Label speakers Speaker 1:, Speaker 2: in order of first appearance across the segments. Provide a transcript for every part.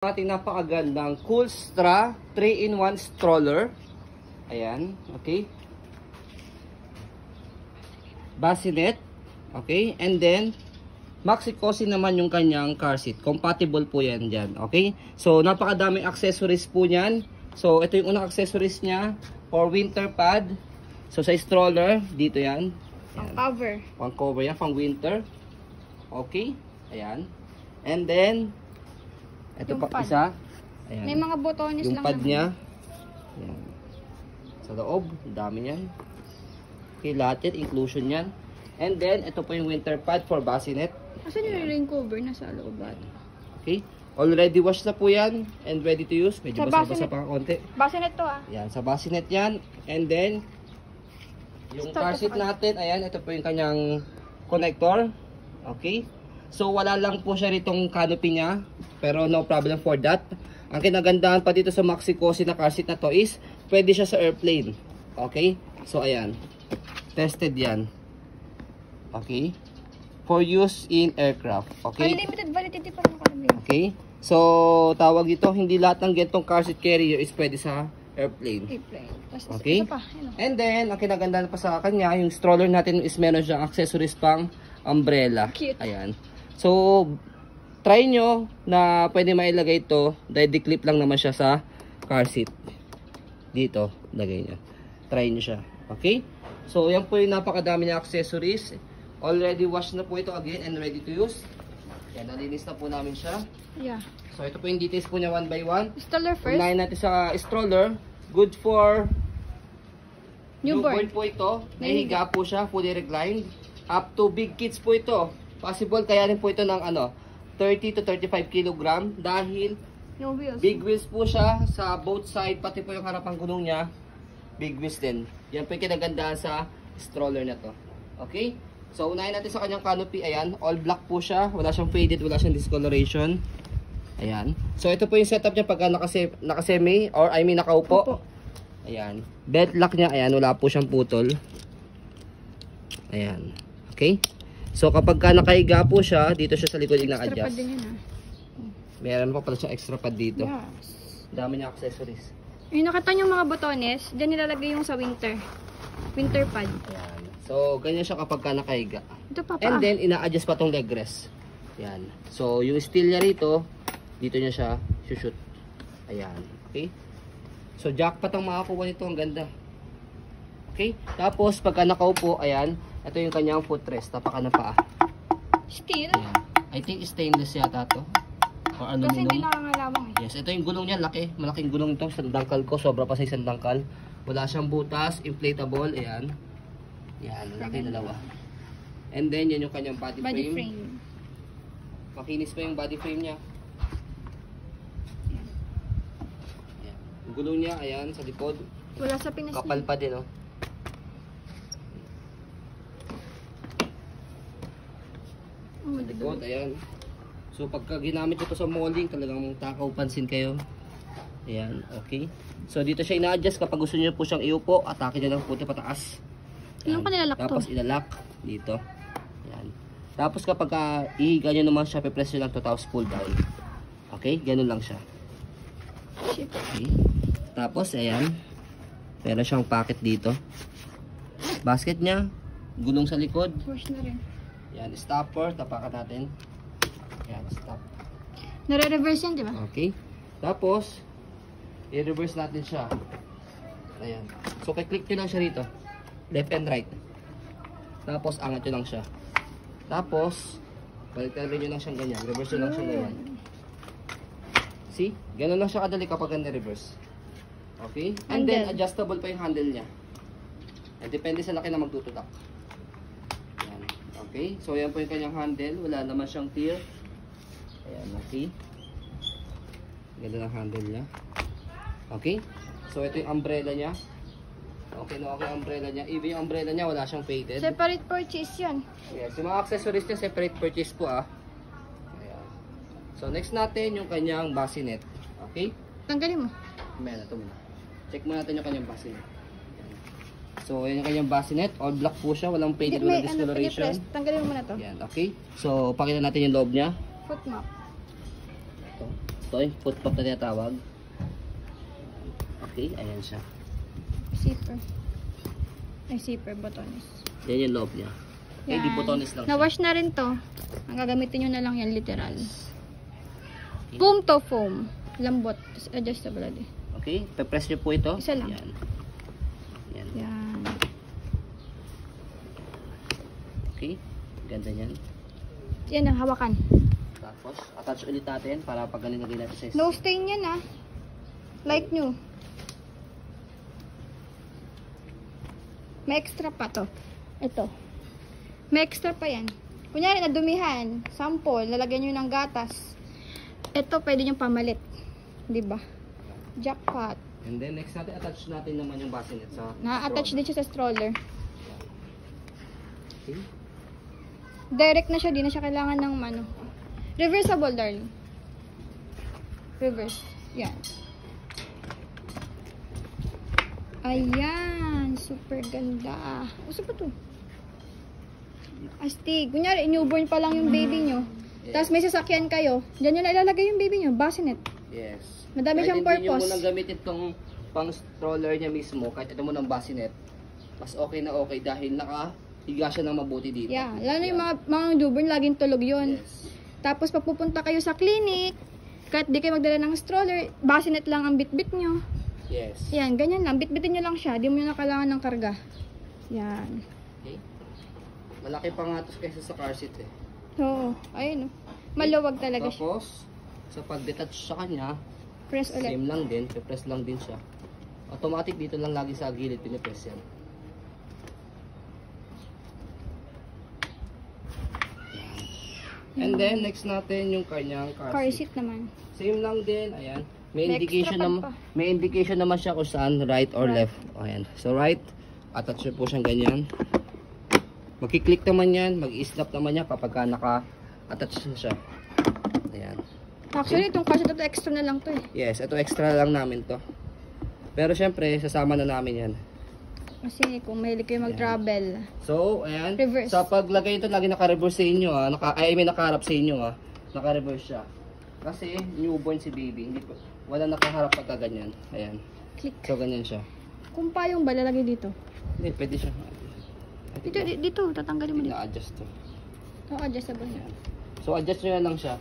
Speaker 1: Ating napakagandang Coolstra 3-in-1 stroller. Ayan, okay. Bassinet, okay. And then Maxi-Cosi naman yung kanyang car seat. Compatible po yan dyan, okay. So napakadaming accessories po niyan. So ito yung unang accessories niya for winter pad. So sa stroller, dito yan.
Speaker 2: Pang cover.
Speaker 1: Pang cover yan, pang winter. Okay, ayan. And then ito pa
Speaker 2: pad.
Speaker 1: isa. Ayan.
Speaker 2: May mga botones
Speaker 1: yung
Speaker 2: lang
Speaker 1: pad
Speaker 2: naman.
Speaker 1: niya. Ayan. Sa loob, dami niyan. Okay, lahat yan, inclusion yan. And then, ito po yung winter pad for bassinet.
Speaker 2: Asan yung rain cover? Nasa loob ba?
Speaker 1: Okay. Already washed na po yan and ready to use. Medyo basa-basa pa konti.
Speaker 2: Bassinet to ah.
Speaker 1: Ayan, sa bassinet yan. And then, yung car seat natin, ayan, ito po yung kanyang connector. Okay. So wala lang po siya ritong canopy niya, pero no problem for that. Ang kinagandahan pa dito sa Maxi-Cosi na car seat na to is pwede siya sa airplane. Okay? So ayan. Tested 'yan. Okay? For use in aircraft. Okay?
Speaker 2: Unlimited validity pa naman.
Speaker 1: Okay? So tawag dito, hindi lahat ng gantong car seat carrier is pwede sa airplane. Okay? And then, ang kinagandahan pa sa kanya, yung stroller natin is meron siyang accessories pang umbrella.
Speaker 2: Cute.
Speaker 1: Ayan. So, try nyo na pwede mailagay ito dahil di-clip lang naman siya sa car seat. Dito, lagay nyo. Try nyo siya. Okay? So, yan po yung napakadami niya accessories. Already washed na po ito again and ready to use. Yan, nalinis na po namin siya.
Speaker 2: Yeah.
Speaker 1: So, ito po yung details po niya one by one.
Speaker 2: Stroller first.
Speaker 1: Unahin natin sa stroller. Good for newborn po ito. Nahihiga po siya, fully reclined. Up to big kids po ito. Possible kaya rin po ito ng 30 to 35 kg dahil
Speaker 2: No wheels.
Speaker 1: big wheels po siya sa both side, pati po yung harapang gulong niya. Big wheels din. Yan po yung kinagandahan sa stroller na to. Okay? So, unahin natin sa kanyang canopy. Ayan, all black po siya. Wala siyang faded, wala siyang discoloration. Ayan. So, ito po yung setup niya pagka nakasemi or I mean nakaupo. Ayan. Belt lock niya. Ayan, wala po siyang putol. Ayan. Okay? So, kapag ka nakahiga po siya, dito siya sa likod yung
Speaker 2: Extra
Speaker 1: na-adjust.
Speaker 2: pad din yan ah.
Speaker 1: Meron pa pala siya extra pad dito.
Speaker 2: Yes.
Speaker 1: Dami niya accessories.
Speaker 2: Yung nakita yung mga botones, dyan nilalagay yung sa winter. Winter pad.
Speaker 1: Ayan. So, ganyan siya kapag ka nakahiga.
Speaker 2: Ito pa
Speaker 1: And then, ina-adjust pa tong leg rest. Ayan. So, yung steel niya rito, dito niya siya shoot. Ayan. Okay? So, jackpot ang makakuha nito. Ang ganda. Okay? Tapos, pagka nakaupo, ayan, ito yung kanyang footrest. Tapakan ng paa.
Speaker 2: Steel?
Speaker 1: Ayan. I think stainless yata to. Or aluminum.
Speaker 2: Kasi hindi nakangalawang eh.
Speaker 1: Yes, ito yung gulong niya. Laki. Malaking gulong ito. Sa dangkal ko. Sobra pa sa isang dangkal. Wala siyang butas. Inflatable. Ayan. Yan. Laki dalawa. And then, yan yung kanyang body frame. Makinis pa yung body frame niya. Ayan. Yung gulong niya. Ayan. Sa likod.
Speaker 2: Wala sa Pinas.
Speaker 1: Kapal pa din, oh. Likod, ayan. So pagka ginamit ito sa molding, talagang takaw pansin kayo. Ayan, okay. So dito siya ina-adjust kapag gusto niyo po siyang iupo, atake niyo lang po ito pataas.
Speaker 2: Ano pa nilalak to?
Speaker 1: Tapos ilalak dito. Ayan. Tapos kapag ihiga niyo naman siya, pe-press niyo lang to tapos pull down. Okay, ganun lang siya. Okay. Tapos ayan. Meron siyang pocket dito. Basket niya, gulong sa likod.
Speaker 2: Wash na rin.
Speaker 1: Yan, stopper, tapakan natin. Yan, stop.
Speaker 2: Nare-reverse yan, di ba?
Speaker 1: Okay. Tapos, i-reverse natin siya. Ayan. So, kay-click nyo lang siya rito. Left and right. Tapos, angat nyo lang siya. Tapos, balikan nyo lang siyang ganyan. Reverse nyo lang siyang ganyan. See? Ganun lang siya kadali kapag reverse. Okay? And then, adjustable pa yung handle niya. And depende sa laki na magtutulak. Okay, so yan po yung kanyang handle. Wala naman siyang tear. Ayan, okay. Ganda ng handle niya. Okay, so ito yung umbrella niya. Okay na okay ang umbrella niya. Even yung umbrella niya, wala siyang faded.
Speaker 2: Separate purchase yan.
Speaker 1: Yes, yung mga accessories niya, separate purchase po ah. Ayan. So next natin yung kanyang bassinet. Okay?
Speaker 2: Tanggalin mo.
Speaker 1: Ayan, ito muna. Check muna natin yung kanyang bassinet. So, yan yung kanyang bassinet. All black po siya. Walang faded, walang discoloration.
Speaker 2: Tanggalin mo muna to.
Speaker 1: Yan, okay. So, pakita natin yung loob niya.
Speaker 2: Foot map.
Speaker 1: Ito. to, yung foot pop na tinatawag. Okay, ayan siya.
Speaker 2: Zipper. Ay, zipper, botones.
Speaker 1: Yan yung loob niya. Eh, di botones lang siya.
Speaker 2: Na-wash na rin to. Ang gagamitin nyo na lang yan, literal. Foam to foam. Lambot. Tapos adjustable din.
Speaker 1: Okay, pe-press nyo po ito.
Speaker 2: Isa lang.
Speaker 1: Yan. Yan.
Speaker 2: Yan.
Speaker 1: Okay, ganda niyan.
Speaker 2: Yan ang hawakan.
Speaker 1: Tapos, attach ulit natin para pag nilagay natin sa
Speaker 2: No stain yan ah. Like new. May extra pa to. Ito. May extra pa yan. Kunyari nadumihan, sample, lalagyan nyo ng gatas. Ito pwede nyo pamalit. Diba? Jackpot.
Speaker 1: And then next natin, attach natin naman yung bassinet sa
Speaker 2: Na-attach din siya sa stroller.
Speaker 1: Okay.
Speaker 2: Direct na siya, di na siya kailangan ng ano. Reversible, darling. Reverse. Yan. Ayan. Super ganda. Gusto pa to? Astig. Kunyari, newborn pa lang yung baby nyo.
Speaker 1: Yes.
Speaker 2: Tapos may sasakyan kayo. Diyan nyo na ilalagay yung baby nyo. Bassinet.
Speaker 1: Yes.
Speaker 2: Madami siyang
Speaker 1: Kahit hindi nyo
Speaker 2: purpose.
Speaker 1: munang gamitin itong pang stroller niya mismo, kahit ito mo ng bassinet, mas okay na okay dahil nakahiga siya ng mabuti dito.
Speaker 2: Yeah. Lalo na yung mga newborn, laging tulog yun.
Speaker 1: Yes.
Speaker 2: Tapos pag pupunta kayo sa clinic, kahit di kayo magdala ng stroller, bassinet lang ang bitbit nyo.
Speaker 1: Yes.
Speaker 2: Yan, ganyan lang. Bitbitin nyo lang siya. Di mo na kailangan ng karga. Yan.
Speaker 1: Okay. Malaki pa nga ito kaysa sa car seat eh.
Speaker 2: Oo. Ayun oh. Maluwag talaga siya.
Speaker 1: Tapos, sa pag-detach sa kanya,
Speaker 2: Press ulit.
Speaker 1: same lang din, press lang din siya. Automatic dito lang lagi sa gilid pinipress yan. And then next natin yung kanyang
Speaker 2: Car
Speaker 1: car seat.
Speaker 2: seat naman.
Speaker 1: Same lang din, ayan. May
Speaker 2: May
Speaker 1: indication
Speaker 2: extra
Speaker 1: naman,
Speaker 2: pad pa.
Speaker 1: may indication naman siya kung saan right or
Speaker 2: Right.
Speaker 1: left. Ayan. So right, attach nyo po siyang ganyan. Magki-click naman yan, mag-snap naman niya kapag naka-attach na siya. Ayan.
Speaker 2: Actually, itong car seat ito, extra na lang to eh.
Speaker 1: Yes, ito extra lang namin to. Pero syempre, sasama na namin yan.
Speaker 2: Kasi kung mahilig kayo mag-travel.
Speaker 1: So, ayan.
Speaker 2: Reverse.
Speaker 1: Sa paglagay ito, lagi naka-reverse sa inyo ha. May nakaharap sa inyo ha. Naka-reverse siya. Kasi newborn si baby, hindi po, wala nakaharap pagka ganyan. Ayan.
Speaker 2: Click.
Speaker 1: So, ganyan siya.
Speaker 2: Kung payong ba, lalagay dito.
Speaker 1: Hindi, pwede siya.
Speaker 2: Dito, tatanggalin mo dito.
Speaker 1: Na-adjust to.
Speaker 2: Oo, adjustable niya.
Speaker 1: So, adjust nyo na lang siya.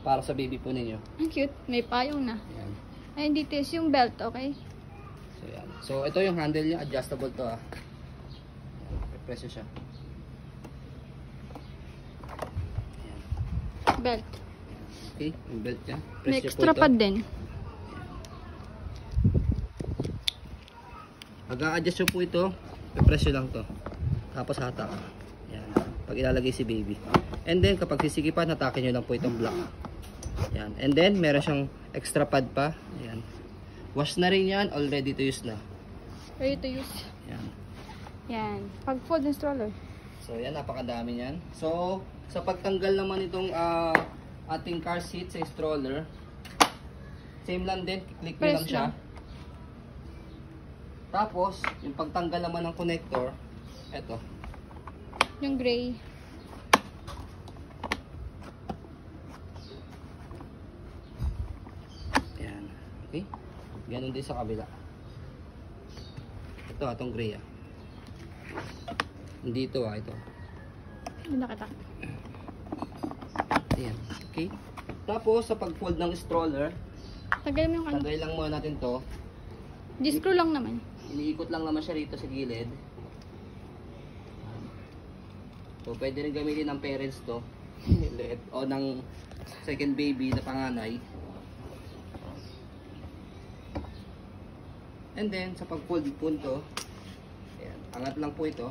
Speaker 1: Para sa baby po ninyo.
Speaker 2: Ang cute. May payong na.
Speaker 1: Ayan.
Speaker 2: Ayun, dito is yung belt, okay?
Speaker 1: So, ayan. So, ito yung handle niya. Adjustable to ha. Press siya.
Speaker 2: Belt.
Speaker 1: Okay, yung belt niya. Press
Speaker 2: May
Speaker 1: niyo po
Speaker 2: extra
Speaker 1: ito.
Speaker 2: pad din.
Speaker 1: Pag-a-adjust nyo po ito, i-press nyo lang to. Tapos hatak. Yan. Pag ilalagay si baby. And then, kapag sisigipan, hatakin nyo lang po itong block. Yan. And then, meron siyang extra pad pa. Yan. Wash na rin yan. All ready to use na.
Speaker 2: Ready to use.
Speaker 1: Yan.
Speaker 2: Yan. Pag fold and stroller.
Speaker 1: So, yan. Napakadami yan. So, sa pagtanggal naman itong ating car seat sa stroller, same lang din. Click nyo
Speaker 2: Press
Speaker 1: lang siya.
Speaker 2: lang.
Speaker 1: Tapos, yung pagtanggal naman ng connector, eto.
Speaker 2: Yung gray.
Speaker 1: Ayan. Okay? Ganon din sa kabila. Ito, itong gray ah. Hindi ito ah, ito.
Speaker 2: Hindi nakita.
Speaker 1: Ayan. Okay? Tapos, sa pag-fold ng stroller,
Speaker 2: Tagalin mo yung ano.
Speaker 1: tagay lang muna natin to.
Speaker 2: Di-screw lang naman.
Speaker 1: Iniikot lang naman siya rito sa gilid. So, pwede rin gamitin ng parents to. O ng second baby na panganay. And then, sa pag-fold po ito, ayan, angat lang po ito.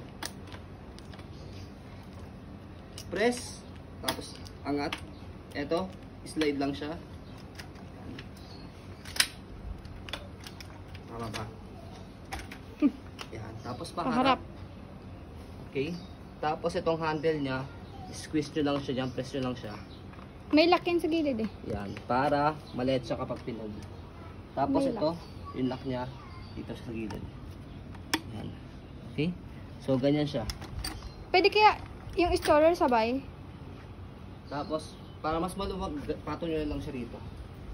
Speaker 1: Press, tapos angat. Ito, slide lang siya. Tama ba? Yan, tapos
Speaker 2: Paharap.
Speaker 1: paharap. Okay? Tapos itong handle niya, squeeze nyo lang siya dyan, press nyo lang siya.
Speaker 2: May lock yan sa gilid eh.
Speaker 1: Yan, para maliit siya kapag pinog. Tapos
Speaker 2: May
Speaker 1: ito, yung lock niya, dito sa gilid. Yan. Okay? So, ganyan siya.
Speaker 2: Pwede kaya yung stroller sabay?
Speaker 1: Tapos, Para mas maluwag, patong nyo lang siya rito.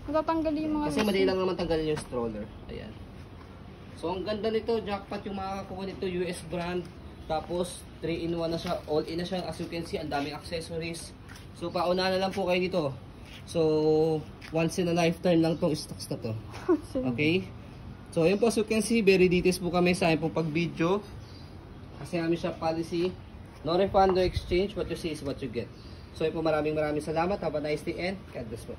Speaker 2: Matatanggal yung mga
Speaker 1: Kasi madali lang naman tanggalin yung stroller. Ayan. So ang ganda nito, jackpot yung makakakuha nito, US brand. Tapos 3-in-1 na siya, all-in na siya. As you can see, ang daming accessories. So pauna na lang po kayo dito. So once in a lifetime lang tong stocks na to. Okay? So ayun po, as you can see, very details po kami sa aming pag-video. Kasi namin siya policy, no refund, no exchange, what you see is what you get. So ayun po, maraming salamat. Have a nice day and God bless po.